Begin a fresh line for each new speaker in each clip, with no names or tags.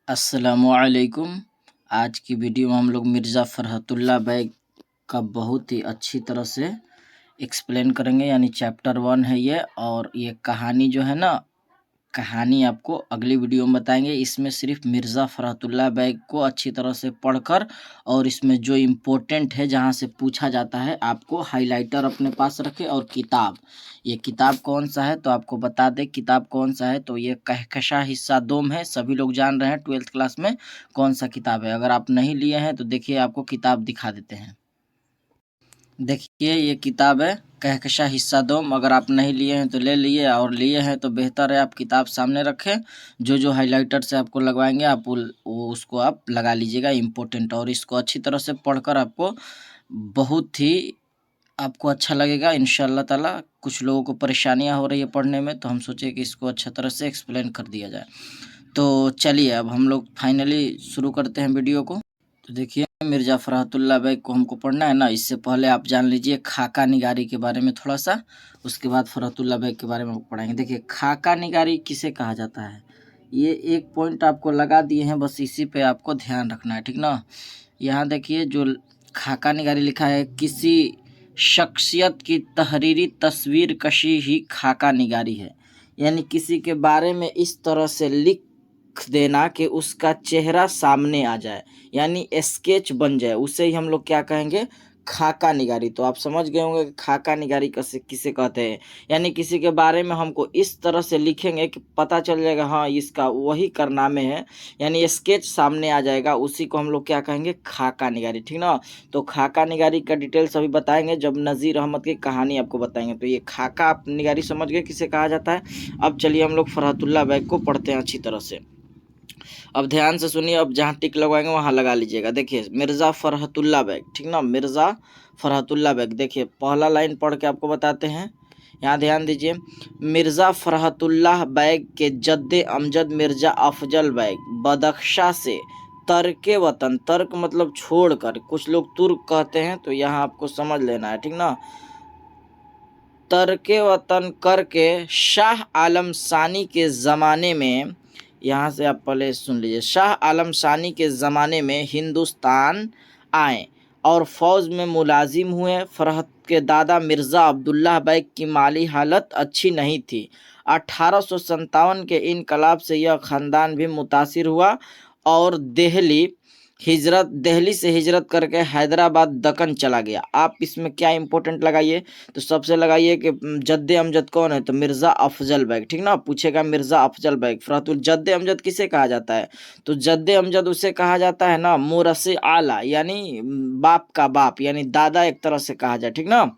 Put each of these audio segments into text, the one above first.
अस्सलामुअलैकुम। आज की वीडियो में हम लोग मिर्ज़ा फ़रहतुल्लाह बैग का बहुत ही अच्छी तरह से एक्सप्लेन करेंगे, यानी चैप्टर 1 है ये। और ये कहानी जो है ना, कहानी आपको अगली वीडियो में बताएंगे। इसमें सिर्फ मिर्ज़ा फ़रहतुल्लाह बैग को अच्छी तरह से पढ़कर और इसमें जो इम्पोर्टेंट है जहाँ से पूछा जाता है, आपको हाइलाइटर अपने पास रखें। और किताब, ये किताब कौन सा है तो आपको बता दें किताब कौन सा है। तो ये कहकशा हिस्सा दोम है, सभी लोग जान रहे हैं 12th क्लास में कौन सा किताब है। अगर आप नहीं लिए हैं तो देखिए आपको किताब दिखा देते हैं। देखिए ये किताब है कहकशा हिस्सा दोम। अगर आप नहीं लिए हैं तो ले लिए, और लिए हैं तो बेहतर है आप किताब सामने रखें। जो जो हाइलाइटर से आपको लगवाएंगे आप वो उसको आप लगा लीजिएगा इम्पोर्टेंट। और इसको अच्छी तरह से पढ़कर आपको बहुत ही आपको अच्छा लगेगा इंशाअल्लाह ताला। कुछ लोगों को परेशानियां हो रही है पढ़ने में, तो हम सोचे कि इसको अच्छा तरह से एक्सप्लेन कर दिया जाए। तो चलिए अब हम लोग फाइनली शुरू करते हैं वीडियो को। तो देखिए मिर्ज़ा फ़रहतुल्लाह बैग को हमको पढ़ना है ना। इससे पहले आप जान लीजिए खाका निगारी के बारे में थोड़ा सा, उसके बाद फ़रहतुल्लाह बैग के बारे में पढ़ाएंगे। देखिए खाका निगारी किसे कहा जाता है, ये एक पॉइंट आपको लगा दिए हैं, बस इसी पे आपको ध्यान रखना है, ठीक ना। यहाँ देखिए जो खाका निगारी लिखा है, किसी शख्सियत की तहरीरी तस्वीर कशी ही खाका निगारी है। यानी किसी के बारे में इस तरह से लिख देना कि उसका चेहरा सामने आ जाए, यानी स्केच बन जाए, उसे ही हम लोग क्या कहेंगे, खाका निगारी। तो आप समझ गए होंगे कि खाका निगारी कैसे किसे कहते हैं। यानी किसी के बारे में हमको इस तरह से लिखेंगे कि पता चल जाएगा हाँ इसका वही कारनामे है, यानी स्केच सामने आ जाएगा, उसी को हम लोग क्या कहेंगे, खाका निगारी, ठीक ना। तो खाका निगारी का डिटेल्स अभी बताएंगे जब नज़ीर अहमद की कहानी आपको बताएंगे। तो ये खाका निगारी समझ गए किसे कहा जाता है। अब चलिए हम लोग फ़रहतुल्लाह बैग को पढ़ते हैं अच्छी तरह से। अब ध्यान से सुनिए, अब जहाँ टिक लगवाएंगे वहाँ लगा लीजिएगा। देखिए मिर्ज़ा फ़रहतुल्लाह बैग, ठीक ना, मिर्ज़ा फ़रहतुल्लाह बैग। देखिए पहला लाइन पढ़ के आपको बताते हैं, यहाँ ध्यान दीजिए। मिर्ज़ा फ़रहतुल्लाह बैग के जद्दे अमजद मिर्ज़ा अफ़जल बैग बदख्शा से तर्क वतन, तर्क मतलब छोड़कर, कुछ लोग तुर्क कहते हैं तो यहाँ आपको समझ लेना है, ठीक ना। तर्क वतन करके शाह आलम सानी के ज़माने में, यहाँ से आप पहले सुन लीजिए, शाह आलम सानी के ज़माने में हिंदुस्तान आए और फ़ौज में मुलाजिम हुए। फ़रहत के दादा मिर्ज़ा अब्दुल्लाह बैग की माली हालत अच्छी नहीं थी। 1857 के इनकलाब से यह ख़ानदान भी मुतासिर हुआ और दिल्ली से हिजरत करके हैदराबाद दक्कन चला गया। आप इसमें क्या इंपॉर्टेंट लगाइए, तो सबसे लगाइए कि जद्दे अमजद कौन है, तो मिर्ज़ा अफ़जल बैग, ठीक ना। पूछेगा मिर्ज़ा अफ़जल बैग फ़रहतुल जद्दे अमजद किसे कहा जाता है, तो जद्दे अमजद उसे कहा जाता है ना मुरस्से आला, यानी बाप का बाप, यानी दादा एक तरह से कहा जाए, ठीक ना।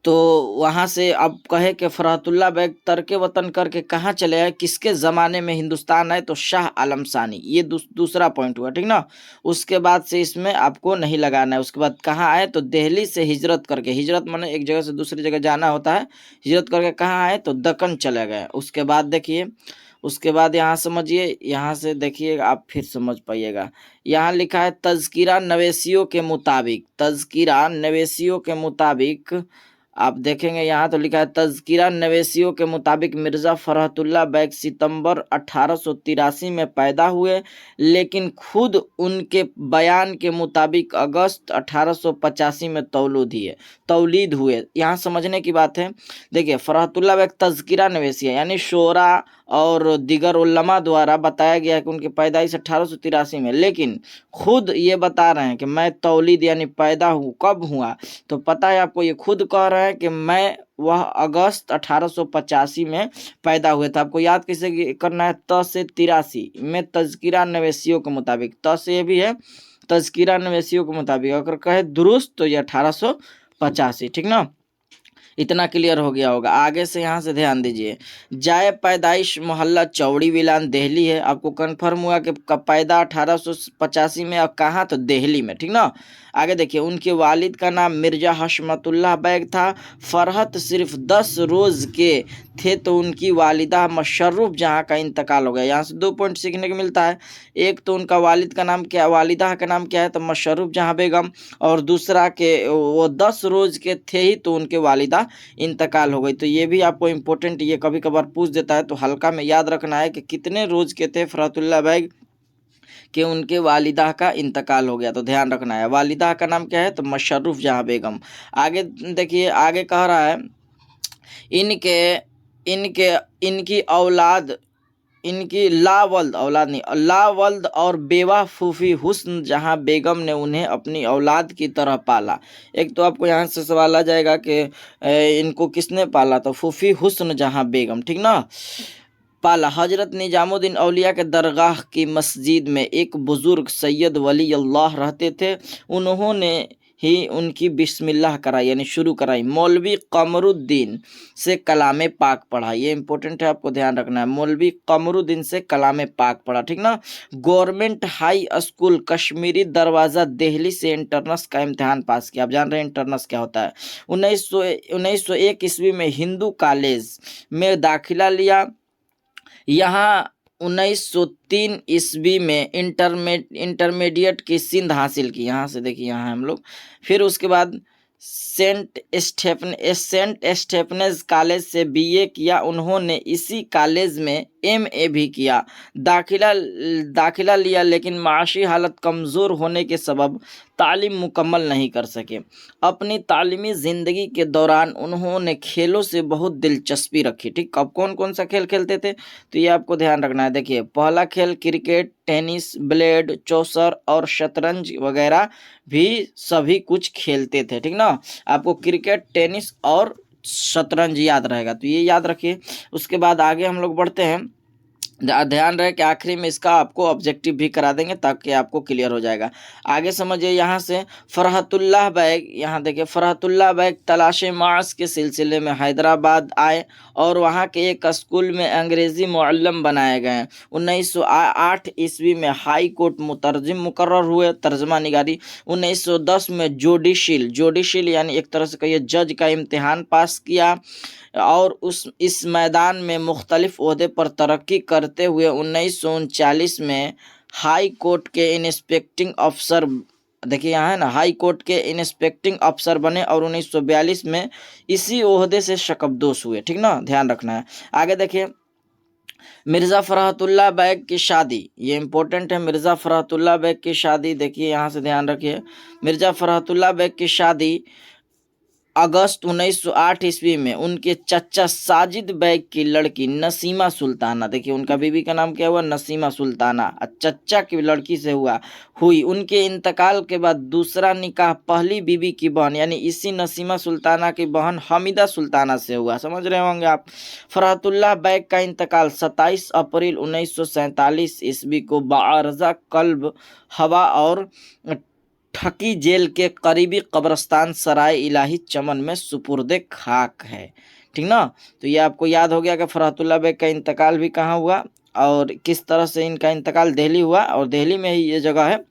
तो वहाँ से अब कहे कि फ़रहतुल्लाह बैग तर्क वतन करके कहाँ चले आए, किसके ज़माने में हिंदुस्तान आए, तो शाह आलम सानी, ये दूसरा पॉइंट हुआ, ठीक ना। उसके बाद से इसमें आपको नहीं लगाना है। उसके बाद कहाँ आए, तो दिल्ली से हिजरत करके, हिजरत माने एक जगह से दूसरी जगह जाना होता है, हिजरत करके कहाँ आए, तो दक्कन चले गए। उसके बाद देखिए, उसके बाद यहाँ समझिए, यहाँ से देखिए आप फिर समझ पाइएगा। यहाँ लिखा है तज़किरा नवेसियों के मुताबिक, तज़किरा नवेसियों के मुताबिक आप देखेंगे यहाँ तो लिखा है तज़किरा नवेसियों के मुताबिक मिर्ज़ा फ़रहतुल्लाह बैग सितंबर 1883 में पैदा हुए, लेकिन खुद उनके बयान के मुताबिक अगस्त 1885 में तौलीद हुए। यहाँ समझने की बात है, देखिए फ़रहतुल्लाह बैग तज़किरा नवेसी है, यानी शोरा और दीगर उलमा द्वारा बताया गया है कि उनकी पैदाइश 1883 में, लेकिन खुद ये बता रहे हैं कि मैं तौलीद यानी पैदा हूँ, कब हुआ, तो पता है आपको, ये खुद कह रहे हैं कि मैं वह अगस्त 1885 में पैदा हुए थे। आपको याद कैसे करना है, त से 83 में तज़किरा नवेसियों के मुताबिक, त से ये भी है तज़किरा नवेसियों के मुताबिक, अगर कहे दुरुस्त तो ये 1885, ठीक ना। इतना क्लियर हो गया होगा। आगे से यहाँ से ध्यान दीजिए, जाए पैदाइश मोहल्ला चौड़ी विलान दिल्ली है। आपको कन्फर्म हुआ कि कब पैदा 1885 में, और कहाँ, तो दिल्ली में, ठीक ना। आगे देखिए, उनके वालिद का नाम मिर्ज़ा हशमतुल्लाह बैग था। फरहत सिर्फ 10 रोज़ के थे तो उनकी वालिदा मशर्रुफ जहाँ का इंतकाल हो गया। यहाँ से 2 पॉइंट सीखने को मिलता है। एक तो उनका वालिद का नाम क्या, वालिदा का नाम क्या है, तो मशर्रुफ जहाँ बेगम, और दूसरा के वो 10 रोज़ के थे ही तो उनके वालिदा का इंतकाल हो गई। तो ये भी आपको इम्पोर्टेंट, ये कभी कभार पूछ देता है, तो हल्का में याद रखना है कि कितने रोज़ के थे फरहतुल्लाह बैग कि उनके वालिदा का इंतकाल हो गया। तो ध्यान रखना है। वालिदा का नाम क्या है? तो मशर्रुफ जहाँ बेगम। आगे देखिए, आगे कह रहा है इनके इनके इनकी औलाद, इनकी लावल्द औलाद नहीं, लावल्द और बेवा फूफी हुस्न जहाँ बेगम ने उन्हें अपनी औलाद की तरह पाला। एक तो आपको यहाँ से सवाल आ जाएगा कि इनको किसने पाला? तो फूफी हुस्न जहाँ बेगम, ठीक ना, पाला। हजरत निजामुद्दीन औलिया के दरगाह की मस्जिद में एक बुजुर्ग सैयद वली अल्लाह रहते थे। उन्होंने ही उनकी बिस्मिल्लाह कराई, यानी शुरू कराई। मौलवी कमरुद्दीन से कलाम पाक पढ़ा, ये इंपॉर्टेंट है, आपको ध्यान रखना है। मौलवी कमरुद्दीन से कलाम पाक पढ़ा, ठीक ना। गवर्नमेंट हाई स्कूल कश्मीरी दरवाज़ा दिल्ली से इंटरनेस का इम्तिहान पास किया। आप जान रहे हैं इंटरनेस क्या होता है। 1901 ईस्वी में हिंदू कॉलेज में दाखिला लिया। यहाँ 1903 ईस्वी में इंटरमीडिएट की सिंध हासिल की। यहाँ से देखिए, यहाँ हम लोग। फिर उसके बाद सेंट स्टेफनेज कॉलेज से बीए किया। उन्होंने इसी कॉलेज में एमए भी किया। दाखिला लिया, लेकिन माशी हालत कमज़ोर होने के सबब तालीम मुकम्मल नहीं कर सके। अपनी तालीमी ज़िंदगी के दौरान उन्होंने खेलों से बहुत दिलचस्पी रखी। ठीक, अब कौन कौन सा खेल खेलते थे? तो ये आपको ध्यान रखना है। देखिए, पहला खेल क्रिकेट, टेनिस, ब्लेड, चौसर और शतरंज वगैरह भी सभी कुछ खेलते थे, ठीक ना। आपको क्रिकेट, टेनिस और शतरंज याद रहेगा, तो ये याद रखिए। उसके बाद आगे हम लोग बढ़ते हैं। ध्यान रहे कि आखिरी में इसका आपको ऑब्जेक्टिव भी करा देंगे ताकि आपको क्लियर हो जाएगा। आगे समझिए, यहाँ से फरहतुल्लाह बैग, यहाँ देखिए, फरहतुल्लाह बैग तलाश मास के सिलसिले में हैदराबाद आए और वहाँ के एक स्कूल में अंग्रेज़ी मुअल्लिम बनाए गए। 1908 ईस्वी में हाई कोर्ट मुतरजिम मुकर्रर हुए, तर्जमा निगारी। 1910 में जोडिशिल यानी एक तरह से कहिए जज का इम्तिहान पास किया और इस मैदान में मुख्तलिफ ओहदे पर तरक्की करते हुए 1939 में हाई कोर्ट के इंस्पेक्टिंग अफसर, देखिए यहाँ है ना, हाई कोर्ट के इंस्पेक्टिंग अफसर बने और 1942 में इसी ओहदे से शकबदोश हुए, ठीक ना, ध्यान रखना है। आगे देखिए, मिर्ज़ा फरहतुल्लाह बैग की शादी, ये इंपॉर्टेंट है। मिर्ज़ा फरहतुल्लाह बैग की शादी, देखिए यहाँ से ध्यान रखिए। मिर्ज़ा फरहतुल्लाह बैग की शादी अगस्त 1908 ईस्वी में उनके चचा साजिद बैग की लड़की नसीमा सुल्ताना, देखिए उनका बीवी का नाम क्या हुआ? नसीमा सुल्ताना, चचा की लड़की से हुई। उनके इंतकाल के बाद दूसरा निकाह पहली बीवी की बहन यानी इसी नसीमा सुल्ताना की बहन हमीदा सुल्ताना से हुआ। समझ रहे होंगे आप। फरहतुल्लाह बैग का इंतकाल 27 अप्रैल 1947 ईस्वी को बारज़ा कल्ब हवा और ठकी जेल के करीबी कब्रस्तान सराय इलाही चमन में सुपुर्दे खाक है, ठीक ना। तो ये आपको याद हो गया कि फरहतुल्लाह बैग का इंतकाल भी कहाँ हुआ और किस तरह से इनका इंतकाल दिल्ली हुआ, और दिल्ली में ही ये जगह है।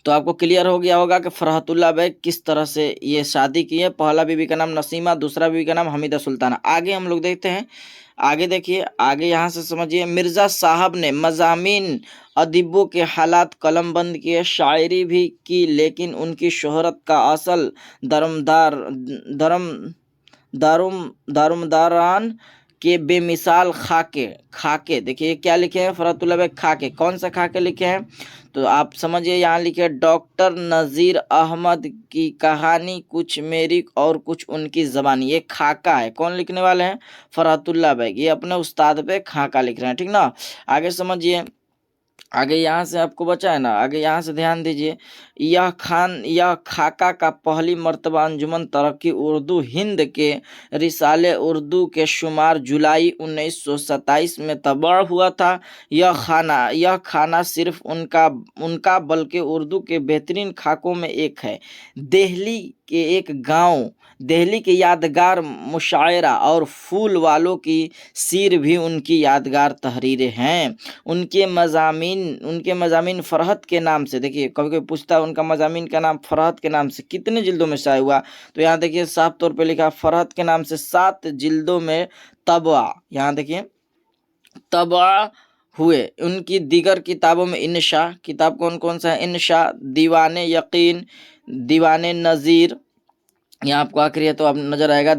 तो आपको क्लियर हो गया होगा कि फरहतुल्लाह बैग किस तरह से ये शादी की है। पहला बीवी का नाम नसीमा, दूसरा बीवी का नाम हमीदा सुल्ताना। आगे हम लोग देखते हैं। आगे देखिए, आगे यहाँ से समझिए, मिर्ज़ा साहब ने मज़ामीन अदीबों के हालात कलमबंद किए, शायरी भी की, लेकिन उनकी शोहरत का असल दारुमदारान के बेमिसाल खाके देखिए क्या लिखे हैं फरहतुल्लाह बैग? खाके। कौन सा खाके लिखे हैं? तो आप समझिए, यहाँ लिखे डॉक्टर नज़ीर अहमद की कहानी, कुछ मेरी और कुछ उनकी ज़बानी। ये खाका है। कौन लिखने वाले हैं? फरहतुल्लाह बैग। ये अपने उस्ताद पे खाका लिख रहे हैं, ठीक ना। आगे समझिए, आगे यहाँ से आपको बचा है ना, आगे यहाँ से ध्यान दीजिए। यह खाका का पहली मर्तबा अंजुमन तरक्की उर्दू हिंद के रिसाले उर्दू के शुमार जुलाई 1927 में तबाह हुआ था। यह खाना सिर्फ उनका बल्कि उर्दू के बेहतरीन खाकों में एक है। दिल्ली के यादगार मुशायरा और फूल वालों की सीर भी उनकी यादगार तहरीरें हैं। उनके मज़ामीन फ़रहत के नाम से, देखिए कभी कभी पूछता है उनका मज़ामीन का नाम फ़रहत के नाम से कितने जिल्दों में शाया हुआ? तो यहाँ देखिए साफ तौर पे लिखा फ़रहत के नाम से 7 जिल्दों में तबआ, यहाँ देखिए तबआ हुए। उनकी दीगर किताबों में इनशा, किताब कौन कौन सा है? इनशा, दीवाने यकीन, दीवाने नज़ीर, यहाँ आपको आखिरी है तो अब नजर आएगा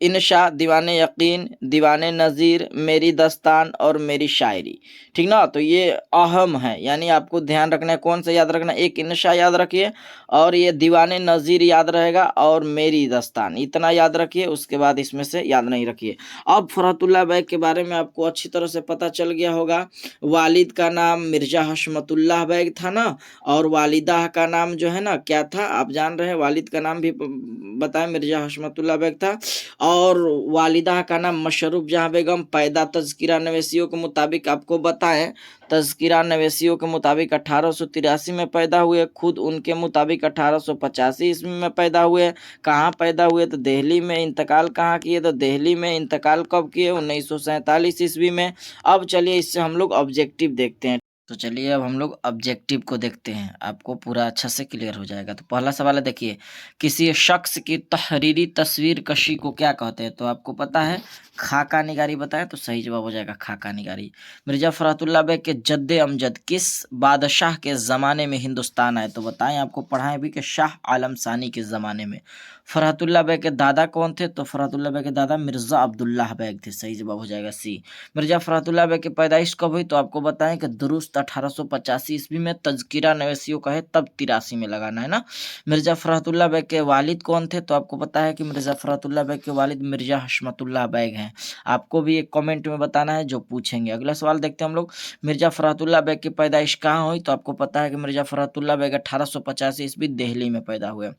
इंशा, दीवाने यकीन, दीवाने नज़ीर, मेरी दस्तान और मेरी शायरी। ठीक ना, तो ये अहम है, यानी आपको ध्यान रखना है। कौन सा याद रखना है? एक इंशा याद रखिए और ये दीवाने नज़ीर याद रहेगा और मेरी दस्तान, इतना याद रखिए। उसके बाद इसमें से याद नहीं रखिए। अब फरहतुल्लाह बैग के बारे में आपको अच्छी तरह से पता चल गया होगा। वालिद का नाम मिर्जा हशमतुल्लाह बैग था ना, और वालिदा का नाम जो है ना क्या था आप जान रहे हैं। वालिद का नाम भी बताएं, मिर्जा हशमतुल्लाह बैग था। और वालिदा का नाम मशरूफ जहां बेगम। पैदा तज़किरा नवेसियों के मुताबिक आपको बताएं, तज़किरा नवेसियों के मुताबिक 1883 में पैदा हुए। खुद उनके मुताबिक 1885 ईस्वी में पैदा हुए। कहाँ पैदा हुए? तो दिल्ली में। इंतकाल कहाँ किए? तो दिल्ली में। इंतकाल कब किए? 1947 ईस्वी में। अब चलिए इससे हम लोग ऑब्जेक्टिव देखते हैं। तो चलिए अब हम लोग ऑब्जेक्टिव को देखते हैं, आपको पूरा अच्छा से क्लियर हो जाएगा। तो पहला सवाल है, देखिए, किसी शख्स की तहरीरी तस्वीर कशी को क्या कहते हैं? तो आपको पता है खाका निगारी। बताएं तो सही जवाब हो जाएगा खाका निगारी। मिर्जा फरहतुल्लाह बैग के जद्दे अमजद किस बादशाह के ज़माने में हिंदुस्तान आए? तो बताएं, आपको पढ़ाएं भी कि शाह आलम सानी के ज़माने में। फरहतुल्लाह बैग के दादा कौन थे? तो फरहतुल्लाह बैग के दादा मिर्ज़ा अब्दुल्लाह बैग थे। सही जवाब हो जाएगा सी। मिर्जा फरहतुल्लाह बैग की पैदाइश कब हुई? तो आपको बताएं कि दुरुस्त 1885 ईस्वी में। तज़किरा नवेसियों का है तब 83 में लगाना है ना। मिर्जा फरहतुल्लाह बैग के वालिद कौन थे? तो आपको पता है कि मिर्जा फरहतुल्लाह बैग के वालिद मिर्जा हशमतुल्लाह बैग हैं। आपको भी एक कमेंट में बताना है जो पूछेंगे। अगला सवाल देखते हैं हम लोग। मिर्जा फरहतुल्लाह बैग की पैदाइश कहाँ हुई? तो आपको पता है कि मिर्जा फरहतुल्लाह बैग 1885 ईस्वी दिल्ली में पैदा हुए।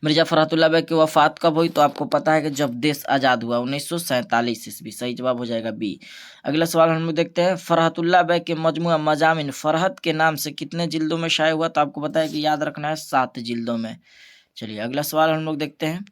मिर्जा फरहतुल्लाह बैग की वफात कब हुई? तो आपको पता है कि जब देश आज़ाद हुआ, 1947 ईस्वी। सही जवाब हो जाएगा बी। अगला सवाल हम लोग देखते हैं। फरहतुल्लाह बैग के मजमुआ मजामिन फरहत के नाम से कितने जिल्दों में शाये हुआ? तो आपको पता है कि याद रखना है 7 जिल्दों में। चलिए अगला सवाल हम लोग देखते हैं।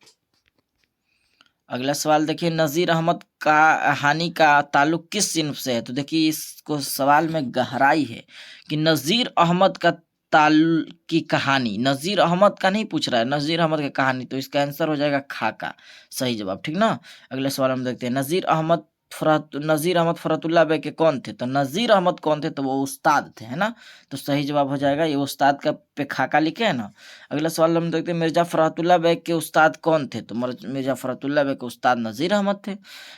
अगला सवाल देखिए, नज़ीर अहमद का हानि का ताल्लुक किस सिन्फ से है? तो देखिए इसको सवाल में गहराई है कि नज़ीर अहमद का की कहानी, नज़ीर अहमद का नहीं पूछ रहा है, नज़ीर अहमद की कहानी। तो इसका आंसर हो जाएगा खाका। सही जवाब। ठीक ना। अगले सवाल हम देखते हैं। नज़ीर अहमद फरहतुल्लाह बैग के कौन थे? तो नज़ीर अहमद कौन थे? तो वो उस्ताद थे, है ना। तो सही जवाब हो जाएगा, ये उस्ताद का पे खाका लिखे है ना। अगला सवाल हम देखते हैं। मिर्जा फरहतुल्लाह बैग के उस्ताद कौन थे? तो मिर्जा फरहतुल्लाह बैग के उस्ताद नज़ीर अहमद थे।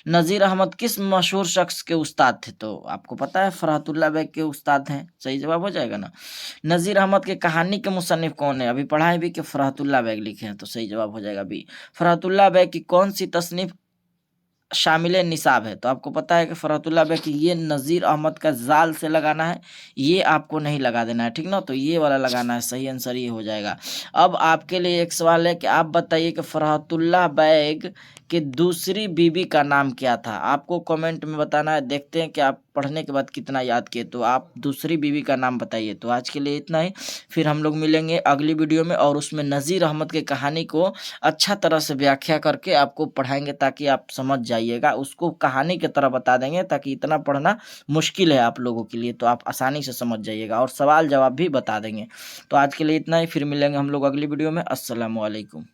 नज़ीर अहमद किस मशहूर शख्स के उस्ताद थे? तो आपको पता है फरहतुल्लाह बैग के उस्ताद हैं। सही जवाब हो जाएगा ना। नज़ीर अहमद के कहानी के मुसन्निफ कौन है? अभी पढ़ा है भी कि फरहतुल्लाह बैग लिखे हैं। तो सही जवाब हो जाएगा बी। फरहतुल्लाह बैग की कौन सी तसनीफ शामिल निसाब है? तो आपको पता है कि फरहतुल्लाह बैग की ये नज़ीर अहमद का जाल से लगाना है, ये आपको नहीं लगा देना है। ठीक ना, तो ये वाला लगाना है। सही आंसर ये हो जाएगा। अब आपके लिए एक सवाल है कि आप बताइए कि फरहतुल्लाह बैग कि दूसरी बीबी का नाम क्या था? आपको कमेंट में बताना है। देखते हैं कि आप पढ़ने के बाद कितना याद किए। तो आप दूसरी बीबी का नाम बताइए। तो आज के लिए इतना ही, फिर हम लोग मिलेंगे अगली वीडियो में और उसमें नज़ीर अहमद की कहानी को अच्छा तरह से व्याख्या करके आपको पढ़ाएंगे ताकि आप समझ जाइएगा। उसको कहानी की तरह बता देंगे ताकि इतना पढ़ना मुश्किल है आप लोगों के लिए, तो आप आसानी से समझ जाइएगा और सवाल जवाब भी बता देंगे। तो आज के लिए इतना ही, फिर मिलेंगे हम लोग अगली वीडियो में। अस्सलामु अलैकुम।